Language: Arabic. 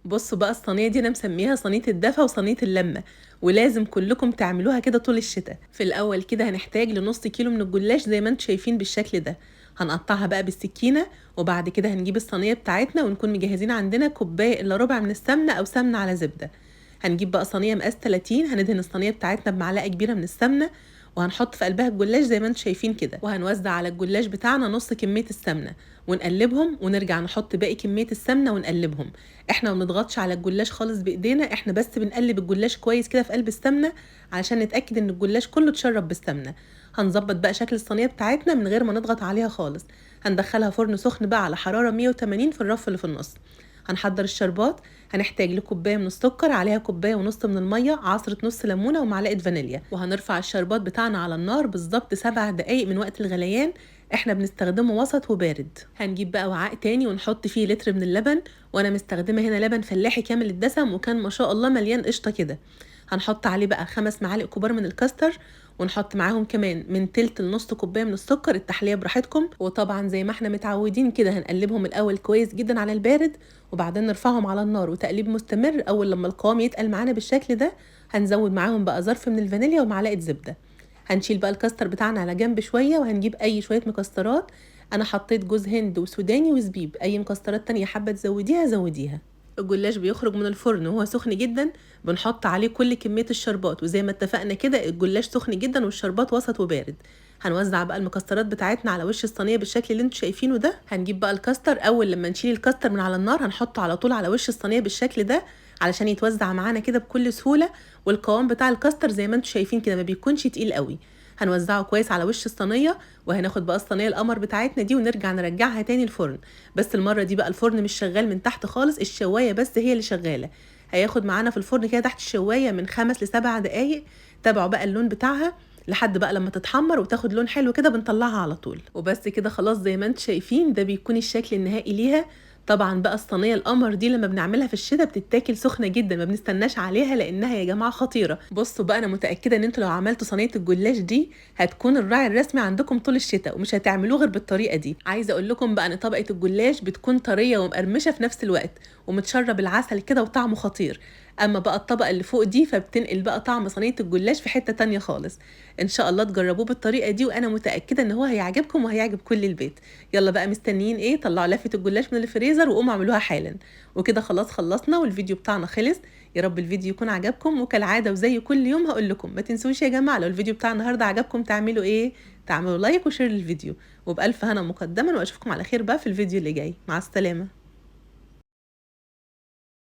بصوا بقى الصينيه دي انا مسميها صينيه الدفا وصينيه اللمه، ولازم كلكم تعملوها كده طول الشتاء. في الاول كده هنحتاج لنص كيلو من الجلاش زي ما انتم شايفين بالشكل ده. هنقطعها بقى بالسكينه، وبعد كده هنجيب الصينيه بتاعتنا ونكون مجهزين عندنا كوبايه الا ربع من السمنه او سمنه على زبده. هنجيب بقى صينيه مقاس 30، هندهن الصينيه بتاعتنا بمعلقه كبيره من السمنه، وهنحط في قلبها الجلاش زي ما انتم شايفين كده، وهنوزع على الجلاش بتاعنا نص كميه السمنه ونقلبهم، ونرجع نحط باقي كميه السمنه ونقلبهم. احنا ما بنضغطش على الجلاش خالص بايدينا، احنا بس بنقلب الجلاش كويس كده في قلب السمنه علشان نتاكد ان الجلاش كله اتشرب بالسمنه. هنظبط بقى شكل الصينيه بتاعتنا من غير ما نضغط عليها خالص. هندخلها فرن سخن بقى على حراره 180 في الرف اللي في النص. هنحضر الشربات. هنحتاج لكوبايه من السكر، عليها كوبايه ونص من الميه، عصره نص ليمونه، ومعلقه فانيليا. وهنرفع الشربات بتاعنا على النار بالظبط 7 دقايق من وقت الغليان. احنا بنستخدمه وسط وبارد. هنجيب بقى وعاء تاني ونحط فيه لتر من اللبن، وانا مستخدمه هنا لبن فلاحي كامل الدسم، وكان ما شاء الله مليان قشطه كده. هنحط عليه بقى 5 معالق كبار من الكاستر، ونحط معاهم كمان من تلت لنص كوبايه من السكر، التحليه براحتكم. وطبعا زي ما احنا متعودين كده هنقلبهم الاول كويس جدا على البارد، وبعدين نرفعهم على النار وتقليب مستمر. اول لما القوام يتقل معانا بالشكل ده هنزود معاهم بقى ظرف من الفانيليا ومعلقه زبده. هنشيل بقى الكاستر بتاعنا على جنب شويه، وهنجيب اي شويه مكسرات. انا حطيت جوز هند وسوداني وزبيب، اي مكسرات تانية حابه تزوديها زوديها. الجلاش بيخرج من الفرن وهو سخن جدا، بنحط عليه كل كميه الشربات، وزي ما اتفقنا كده الجلاش سخن جدا والشربات وسط وبارد. هنوزع بقى المكسرات بتاعتنا على وش الصينيه بالشكل اللي انتوا شايفينه ده. هنجيب بقى الكاستر، اول لما نشيل الكاستر من على النار هنحطه على طول على وش الصينيه بالشكل ده علشان يتوزع معانا كده بكل سهوله. والقوام بتاع الكاستر زي ما انتوا شايفين كده ما بيكونش تقيل قوي. هنوزعه كويس على وش الصينيه، وهناخد بقى الصينيه القمر بتاعتنا دي ونرجع نرجعها تاني الفرن. بس المره دي بقى الفرن مش شغال من تحت خالص، الشوايه بس هي اللي شغاله. هياخد معانا في الفرن كده تحت الشوايه من 5 ل7 دقايق. تابعوا بقى اللون بتاعها لحد بقى لما تتحمر وتاخد لون حلو كده، بنطلعها على طول. وبس كده خلاص زي ما انتم شايفين ده بيكون الشكل النهائي ليها. طبعا بقى الصينيه القمر دي لما بنعملها في الشتاء بتتاكل سخنه جدا، ما بنستناش عليها لانها يا جماعه خطيره. بصوا بقى انا متاكده ان انتوا لو عملتوا صينيه الجلاش دي هتكون الراعي الرسمي عندكم طول الشتاء، ومش هتعملوه غير بالطريقه دي. عايزه اقول لكم بقى ان طبقه الجلاش بتكون طريه ومقرمشه في نفس الوقت، ومتشرب العسل كده وطعمه خطير. اما بقى الطبقه اللي فوق دي فبتنقل بقى طعم صينيه الجلاش في حته تانية خالص. ان شاء الله تجربوه بالطريقه دي، وانا متاكده ان هو هيعجبكم وهيعجب كل البيت. يلا بقى مستنيين ايه؟ طلعوا لفه الجلاش من الفريزر وقوموا اعملوها حالا. وكده خلاص خلصنا والفيديو بتاعنا خلص. يا رب الفيديو يكون عجبكم، وكالعاده وزي كل يوم هقول لكم ما تنسوش يا جماعه لو الفيديو بتاع النهارده عجبكم تعملوا ايه؟ تعملوا لايك وشير للفيديو. وبالف هنا مقدما، واشوفكم على خير بقى في الفيديو اللي جاي. مع السلامه.